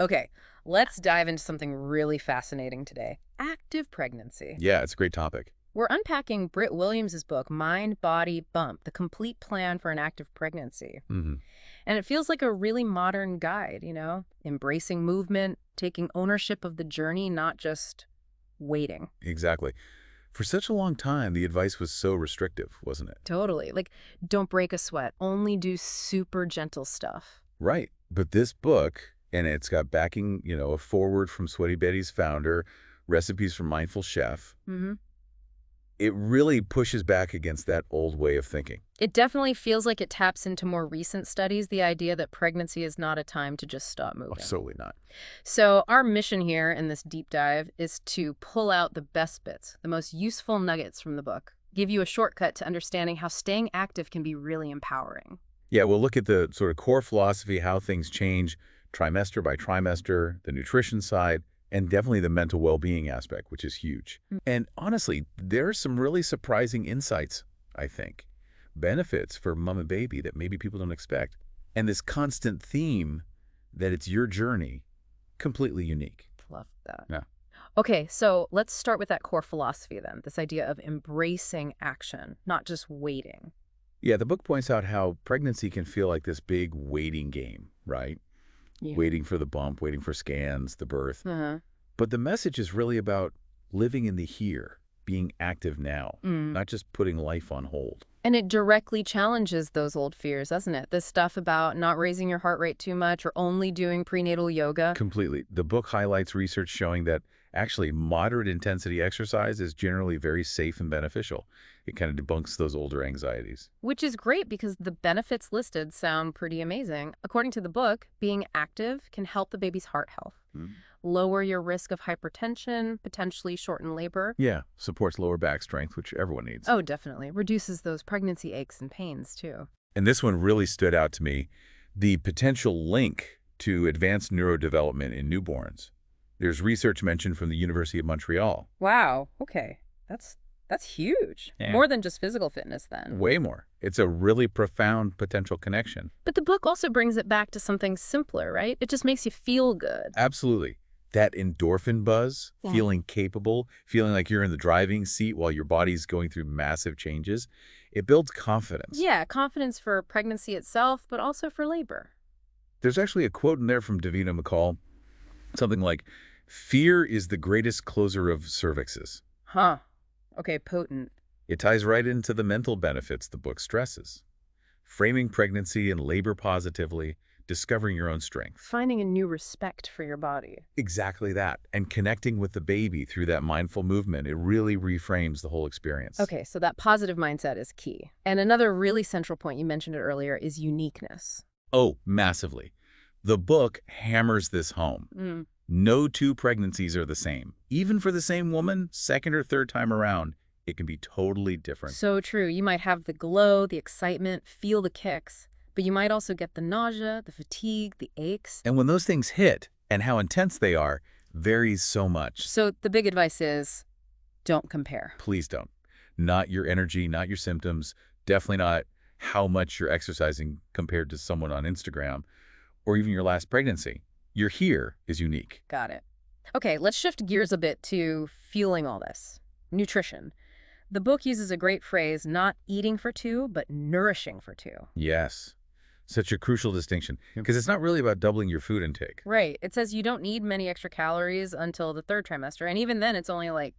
Okay, let's dive into something really fascinating today. Active pregnancy. Yeah, it's a great topic. We're unpacking Brit Williams' book, Mind, Body, Bump, The Complete Plan for an Active Pregnancy. Hmm. And it feels like a really modern guide, embracing movement, taking ownership of the journey, not just waiting. Exactly. For such a long time, the advice was so restrictive, wasn't it? Totally. Like, don't break a sweat, only do super gentle stuff. Right. But this book, and it's got backing, a foreword from Sweaty Betty's founder, recipes from Mindful Chef, Mm-hmm. it really pushes back against that old way of thinking. It definitely feels like it taps into more recent studies, the idea that pregnancy is not a time to just stop Oh, moving. absolutely not. So our mission here in this deep dive is to pull out the best bits, the most useful nuggets from the book, give you a shortcut to understanding how staying active can be really empowering. Yeah, we'll look at the sort of core philosophy, how things change trimester by trimester, the nutrition side, and definitely the mental well-being aspect, which is huge. Mm. And honestly, there are some really surprising insights, I think, benefits for mom and baby that maybe people don't expect. And this constant theme that it's your journey, completely unique. Love that. Yeah. Okay, so let's start with that core philosophy then, this idea of embracing action, not just waiting. Yeah, the book points out how pregnancy can feel like this big waiting game, right? Yeah. Waiting for the bump, waiting for scans, the birth. Uh-huh. But the message is really about living in the here, being active now, not just putting life on hold. And it directly challenges those old fears, doesn't it? This stuff about not raising your heart rate too much or only doing prenatal yoga. Completely. The book highlights research showing that actually moderate intensity exercise is generally very safe and beneficial. It kind of debunks those older anxieties. Which is great because the benefits listed sound pretty amazing. According to the book, being active can help the baby's heart health, lower your risk of hypertension, potentially shorten labor. Yeah, supports lower back strength, which everyone needs. Oh, definitely. Reduces those pregnancy aches and pains, too. And this one really stood out to me, the potential link to advanced neurodevelopment in newborns. There's research mentioned from the University of Montreal. Wow. Okay. That's huge. Yeah. More than just physical fitness, then. Way more. It's a really profound potential connection. But the book also brings it back to something simpler, right? It just makes you feel good. Absolutely. That endorphin buzz, Yeah. feeling capable, feeling like you're in the driving seat while your body's going through massive changes, it builds confidence. Yeah, confidence for pregnancy itself, but also for labor. There's actually a quote in there from Davina McCall, something like, "Fear is the greatest closer of cervixes." Huh. Okay, potent. It ties right into the mental benefits the book stresses. Framing pregnancy and labor positively, discovering your own strength. Finding a new respect for your body. Exactly that. And connecting with the baby through that mindful movement, it really reframes the whole experience. Okay, so that positive mindset is key. And another really central point, you mentioned it earlier, is uniqueness. Oh, massively. The book hammers this home. No two pregnancies are the same. Even for the same woman, second or third time around, it can be totally different. So true. You might have the glow, the excitement, feel the kicks, but you might also get the nausea, the fatigue, the aches. And when those things hit, and how intense they are, varies so much. So the big advice is don't compare. Please don't. Not your energy, not your symptoms, definitely not how much you're exercising compared to someone on Instagram, or even your last pregnancy. Your here is unique. Got it. Okay, let's shift gears a bit to fueling all this. Nutrition. The book uses a great phrase, not eating for two, but nourishing for two. Yes. Such a crucial distinction, because it's not really about doubling your food intake. Right. It says you don't need many extra calories until the third trimester, and even then it's only like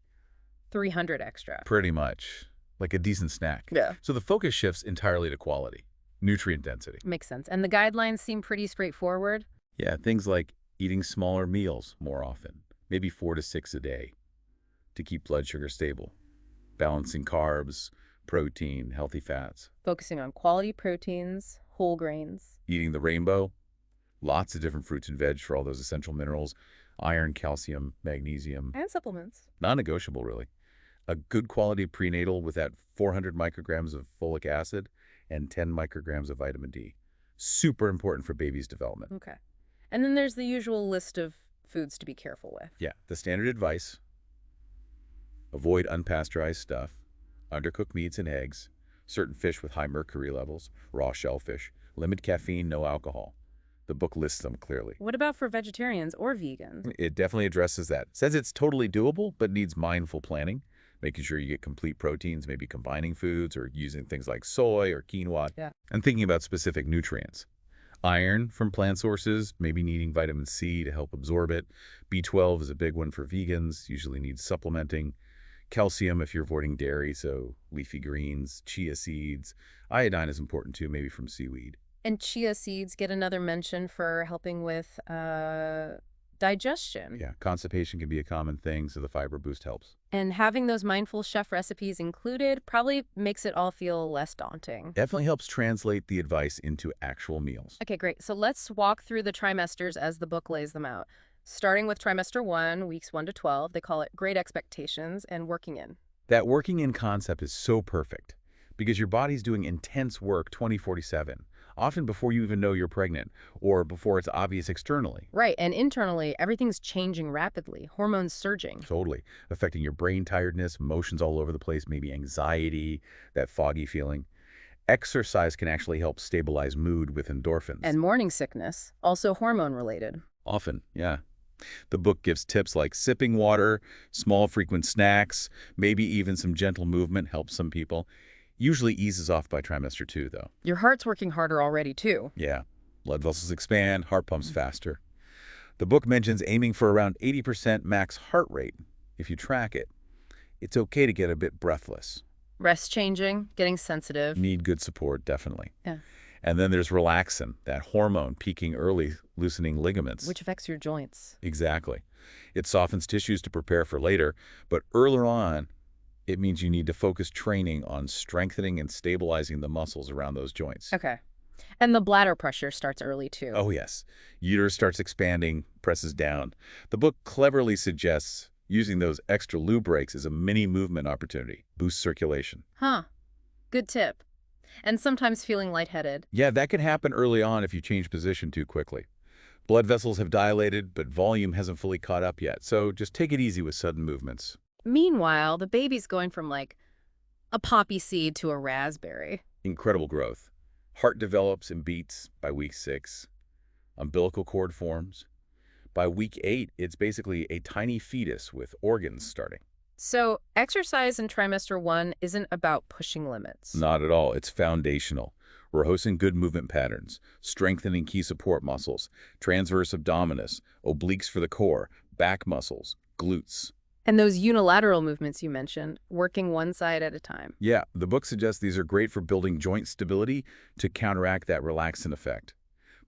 300 extra. Pretty much. Like a decent snack. Yeah. So the focus shifts entirely to quality, nutrient density. Makes sense. And the guidelines seem pretty straightforward. Yeah, things like eating smaller meals more often, maybe 4 to 6 a day, to keep blood sugar stable. Balancing carbs, protein, healthy fats. Focusing on quality proteins, whole grains. Eating the rainbow, lots of different fruits and veg for all those essential minerals, iron, calcium, magnesium. And supplements. Non-negotiable, really. A good quality prenatal with that 400 micrograms of folic acid and 10 micrograms of vitamin D. Super important for baby's development. Okay. And then there's the usual list of foods to be careful with. Yeah, the standard advice: avoid unpasteurized stuff, undercooked meats and eggs, certain fish with high mercury levels, raw shellfish, limit caffeine, no alcohol. The book lists them clearly. What about for vegetarians or vegans? It definitely addresses that. Says it's totally doable, but needs mindful planning, making sure you get complete proteins, maybe combining foods or using things like soy or quinoa, Yeah. and thinking about specific nutrients. Iron from plant sources, maybe needing vitamin C to help absorb it. B12 is a big one for vegans, usually needs supplementing. Calcium if you're avoiding dairy, so leafy greens, chia seeds. Iodine is important too, maybe from seaweed. And chia seeds get another mention for helping with digestion. Yeah, constipation can be a common thing, so the fiber boost helps. And having those mindful chef recipes included probably makes it all feel less daunting. Definitely helps translate the advice into actual meals. Okay, great. So let's walk through the trimesters as the book lays them out. Starting with trimester 1, weeks 1 to 12, they call it Great Expectations and Working In. That working in concept is so perfect because your body's doing intense work 24/7, often before you even know you're pregnant or before it's obvious externally. Right, and internally, everything's changing rapidly, hormones surging. Totally. Affecting your brain tiredness, emotions all over the place, maybe anxiety, that foggy feeling. Exercise can actually help stabilize mood with endorphins. And morning sickness, also hormone related. Often, yeah. The book gives tips like sipping water, small frequent snacks, maybe even some gentle movement helps some people. Usually eases off by trimester 2, though. Your heart's working harder already, too. Yeah. Blood vessels expand, heart pumps faster. The book mentions aiming for around 80% max heart rate if you track it. It's okay to get a bit breathless. Rest changing, getting sensitive. Need good support, definitely. Yeah. And then there's relaxin, that hormone peaking early, loosening ligaments. Which affects your joints. Exactly. It softens tissues to prepare for later, but earlier on, it means you need to focus training on strengthening and stabilizing the muscles around those joints. Okay. And the bladder pressure starts early, too. Oh, yes. Uterus starts expanding, presses down. The book cleverly suggests using those extra lube breaks as a mini movement opportunity, boosts circulation. Huh. Good tip. And sometimes feeling lightheaded. Yeah, that can happen early on if you change position too quickly. Blood vessels have dilated, but volume hasn't fully caught up yet, so just take it easy with sudden movements. Meanwhile, the baby's going from like a poppy seed to a raspberry. Incredible growth. Heart develops and beats by week 6. Umbilical cord forms. By week 8, it's basically a tiny fetus with organs starting. So exercise in trimester 1 isn't about pushing limits. Not at all. It's foundational. Rehearsing good movement patterns, strengthening key support muscles, transverse abdominis, obliques for the core, back muscles, glutes. And those unilateral movements you mentioned, working one side at a time. Yeah, the book suggests these are great for building joint stability to counteract that relaxant effect.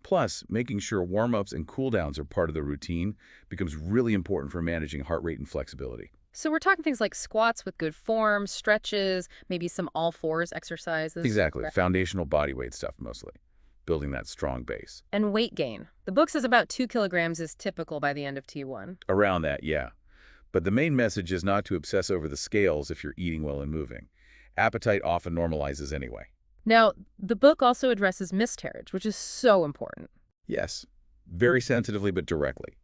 Plus, making sure warm-ups and cool-downs are part of the routine becomes really important for managing heart rate and flexibility. So we're talking things like squats with good form, stretches, maybe some all-fours exercises. Exactly. Foundational body weight stuff mostly. Building that strong base. And weight gain. The book says about 2 kilograms is typical by the end of T1. Around that, yeah. But the main message is not to obsess over the scales if you're eating well and moving. Appetite often normalizes anyway. Now, the book also addresses miscarriage, which is so important. Yes, very sensitively but directly.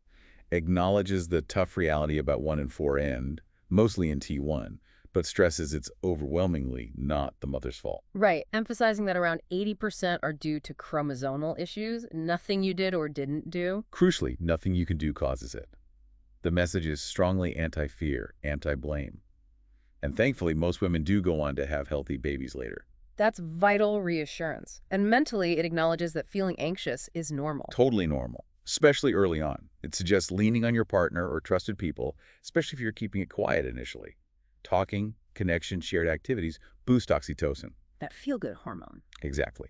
Acknowledges the tough reality about 1 in 4 end, mostly in T1, but stresses it's overwhelmingly not the mother's fault. Right, emphasizing that around 80% are due to chromosomal issues, nothing you did or didn't do. Crucially, nothing you can do causes it. The message is strongly anti-fear, anti-blame. And thankfully, most women do go on to have healthy babies later. That's vital reassurance. And mentally, it acknowledges that feeling anxious is normal. Totally normal, especially early on. It suggests leaning on your partner or trusted people, especially if you're keeping it quiet initially. Talking, connection, shared activities boost oxytocin. That feel-good hormone. Exactly.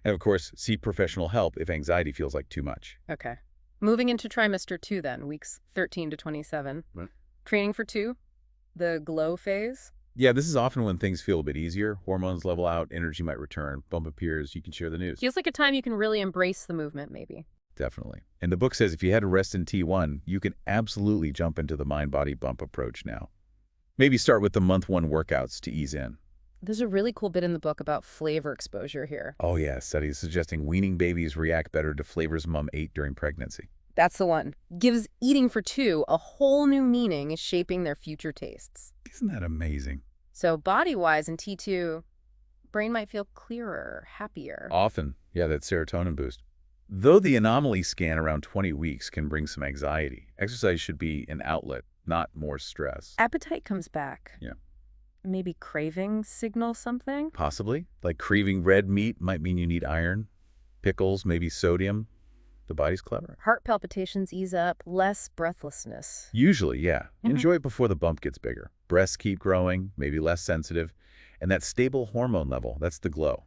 And of course, seek professional help if anxiety feels like too much. Okay. Moving into trimester 2 then, weeks 13 to 27. What? Training for 2, the glow phase. Yeah, this is often when things feel a bit easier. Hormones level out, energy might return, bump appears, you can share the news. Feels like a time you can really embrace the movement, maybe. Definitely. And the book says if you had to rest in T1, you can absolutely jump into the mind-body bump approach now. Maybe start with the month 1 workouts to ease in. There's a really cool bit in the book about flavor exposure here. Oh yeah, studies suggesting weaning babies react better to flavors mom ate during pregnancy. That's the one. Gives eating for 2 a whole new meaning, shaping their future tastes. Isn't that amazing? So body-wise in T2, brain might feel clearer, happier. Often, yeah, that serotonin boost. Though the anomaly scan around 20 weeks can bring some anxiety, exercise should be an outlet, not more stress. Appetite comes back. Yeah. Maybe cravings signal something? Possibly. Like craving red meat might mean you need iron. Pickles, maybe sodium. The body's clever. Heart palpitations ease up, less breathlessness. Usually, yeah. Enjoy it before the bump gets bigger. Breasts keep growing, maybe less sensitive. And that stable hormone level, that's the glow.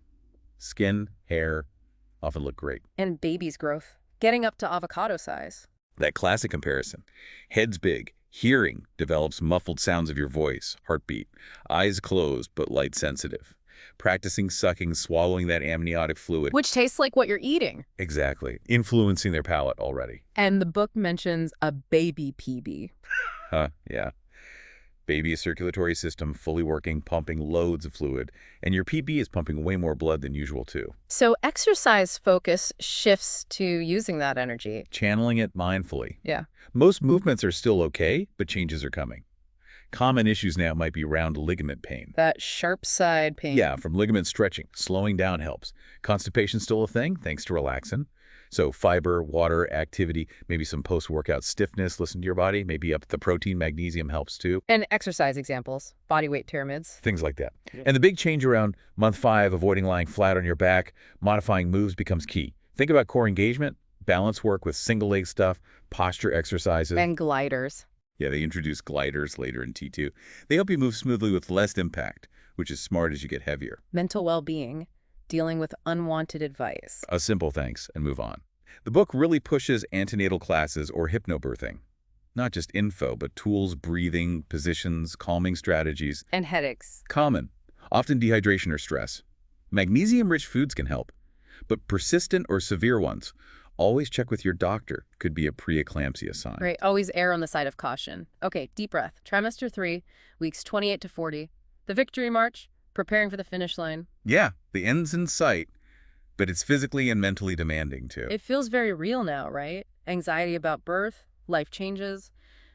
Skin, hair, often look great. And baby's growth, getting up to avocado size. That classic comparison. Head's big. Hearing develops muffled sounds of your voice, heartbeat. Eyes closed but light sensitive. Practicing sucking, swallowing that amniotic fluid. Which tastes like what you're eating. Exactly. Influencing their palate already. And the book mentions a baby PB. Yeah. Baby's circulatory system fully working, pumping loads of fluid, and your PB is pumping way more blood than usual too. So exercise focus shifts to using that energy. Channeling it mindfully. Yeah. Most movements are still okay, but changes are coming. Common issues now might be round ligament pain. That sharp side pain. Yeah, from ligament stretching. Slowing down helps. Constipation still a thing, thanks to relaxin'. So fiber, water, activity, maybe some post-workout stiffness, listen to your body, maybe up the protein, magnesium helps too. And exercise examples, body weight pyramids. Things like that. And the big change around month 5, avoiding lying flat on your back, modifying moves becomes key. Think about core engagement, balance work with single leg stuff, posture exercises. And gliders. Yeah, they introduce gliders later in T2. They help you move smoothly with less impact, which is smart as you get heavier. Mental well-being, dealing with unwanted advice. A simple thanks and move on. The book really pushes antenatal classes or hypnobirthing. Not just info, but tools, breathing, positions, calming strategies. And headaches. Common, often dehydration or stress. Magnesium-rich foods can help, but persistent or severe ones, always check with your doctor. Could be a preeclampsia sign. Right, always err on the side of caution. Okay, deep breath. Trimester 3, weeks 28 to 40. The victory march, preparing for the finish line. Yeah, the end's in sight, but it's physically and mentally demanding too. It feels very real now, right? Anxiety about birth, life changes,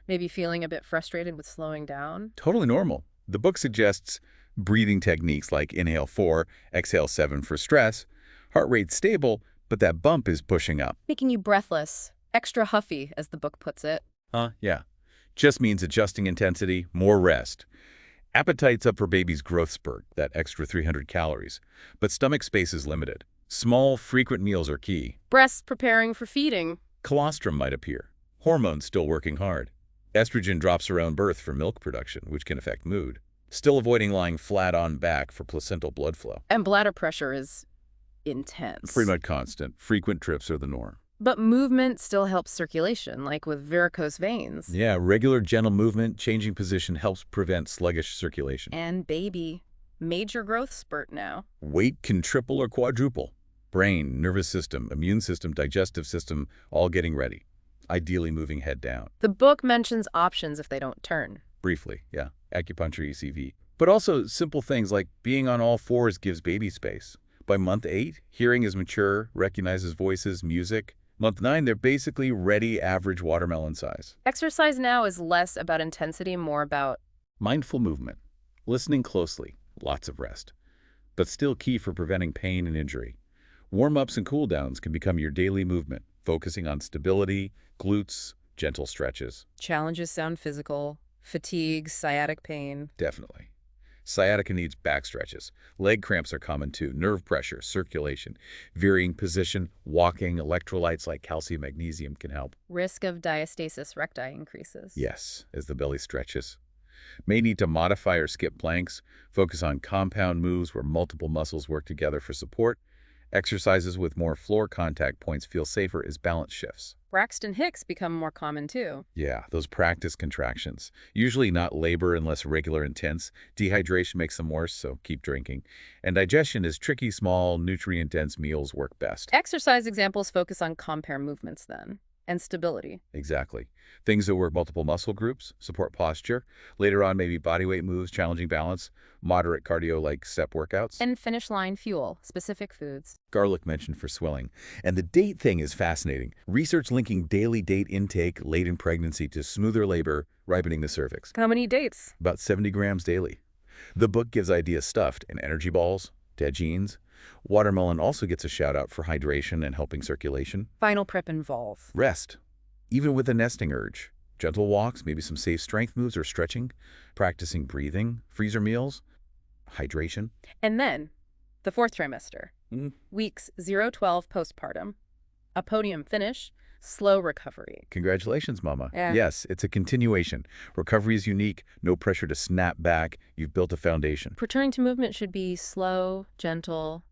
maybe feeling a bit frustrated with slowing down. Totally normal. The book suggests breathing techniques like inhale 4, exhale 7 for stress, heart rate stable, but that bump is pushing up. Making you breathless, extra huffy, as the book puts it. Yeah. Just means adjusting intensity, more rest. Appetite's up for baby's growth spurt, that extra 300 calories, but stomach space is limited. Small, frequent meals are key. Breasts preparing for feeding. Colostrum might appear. Hormones still working hard. Estrogen drops around birth for milk production, which can affect mood. Still avoiding lying flat on back for placental blood flow. And bladder pressure is intense. Pretty much constant. Frequent trips are the norm. But movement still helps circulation, like with varicose veins. Yeah, regular gentle movement, changing position helps prevent sluggish circulation. And baby, major growth spurt now. Weight can triple or quadruple. Brain, nervous system, immune system, digestive system, all getting ready. Ideally moving head down. The book mentions options if they don't turn. Briefly, yeah. Acupuncture, ECV. But also simple things like being on all fours gives baby space. By month 8, hearing is mature, recognizes voices, music. Month 9, they're basically ready, average watermelon size. Exercise now is less about intensity, more about mindful movement, listening closely, lots of rest, but still key for preventing pain and injury. Warm-ups and cool-downs can become your daily movement, focusing on stability, glutes, gentle stretches. challenges sound physical, fatigue, sciatic pain. Definitely. Sciatica needs back stretches. Leg cramps are common too. Nerve pressure, circulation, varying position, walking, electrolytes like calcium, magnesium can help. Risk of diastasis recti increases. Yes, as the belly stretches. May need to modify or skip planks, focus on compound moves where multiple muscles work together for support. Exercises with more floor contact points feel safer as balance shifts. Braxton Hicks become more common too. Yeah, those practice contractions. Usually not labor unless regular intense. Dehydration makes them worse, so keep drinking. And digestion is tricky, small, nutrient-dense meals work best. Exercise examples focus on compare movements then, and stability. Exactly. Things that work multiple muscle groups, support posture. Later on, maybe bodyweight moves, challenging balance, moderate cardio like step workouts. And finish line fuel, specific foods. Garlic mentioned for swelling. And the date thing is fascinating. Research linking daily date intake late in pregnancy to smoother labor, ripening the cervix. How many dates? About 70 grams daily. The book gives ideas stuffed in energy balls, dead genes, Watermelon also gets a shout out for hydration and helping circulation. Final prep involve. Rest, even with a nesting urge. Gentle walks, maybe some safe strength moves or stretching, practicing breathing, freezer meals, hydration. And then, the fourth trimester. Mm. Weeks 0-12 postpartum. A podium finish. Slow recovery. Congratulations, Mama. Yeah. Yes, it's a continuation. Recovery is unique. No pressure to snap back. You've built a foundation. Returning to movement should be slow, gentle,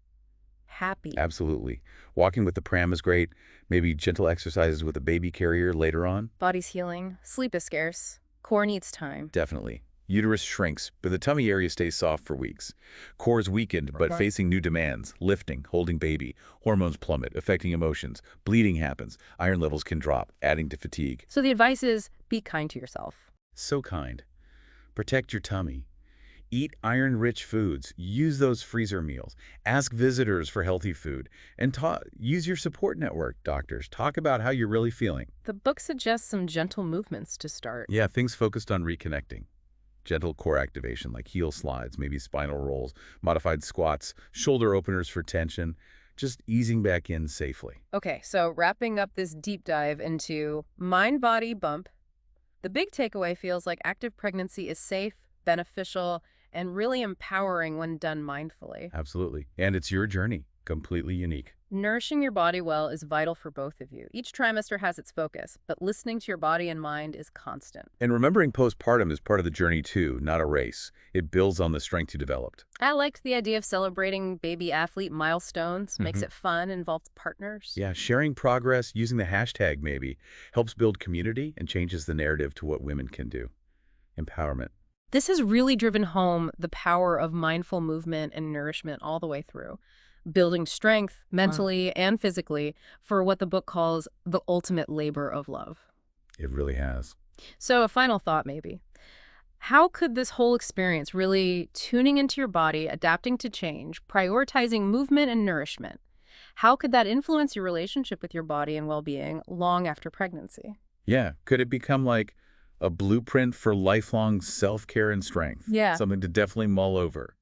happy. Absolutely. Walking with the pram is great. Maybe gentle exercises with a baby carrier later on. Body's healing. Sleep is scarce. Core needs time. Definitely. Uterus shrinks, but the tummy area stays soft for weeks. Core is weakened, but facing new demands. Lifting, holding baby. Hormones plummet, affecting emotions. Bleeding happens. Iron levels can drop, adding to fatigue. So the advice is be kind to yourself. So kind. Protect your tummy. Eat iron-rich foods. Use those freezer meals. Ask visitors for healthy food. And use your support network, doctors. Talk about how you're really feeling. The book suggests some gentle movements to start. Yeah, things focused on reconnecting. Gentle core activation like heel slides, maybe spinal rolls, modified squats, shoulder openers for tension, just easing back in safely. Okay, so wrapping up this deep dive into mind-body bump, the big takeaway feels like active pregnancy is safe, beneficial, and really empowering when done mindfully. Absolutely. And it's your journey, completely unique. Nourishing your body well is vital for both of you. Each trimester has its focus, but listening to your body and mind is constant. And remembering postpartum is part of the journey too, not a race. It builds on the strength you developed. I liked the idea of celebrating baby athlete milestones. Makes it fun, involves partners. Yeah, sharing progress, using the hashtag maybe, helps build community and changes the narrative to what women can do. Empowerment. This has really driven home the power of mindful movement and nourishment all the way through, building strength mentally and physically for what the book calls the ultimate labor of love. It really has. So a final thought maybe. How could this whole experience, really tuning into your body, adapting to change, prioritizing movement and nourishment, how could that influence your relationship with your body and well-being long after pregnancy? Yeah, could it become like a blueprint for lifelong self-care and strength? Yeah. Something to definitely mull over.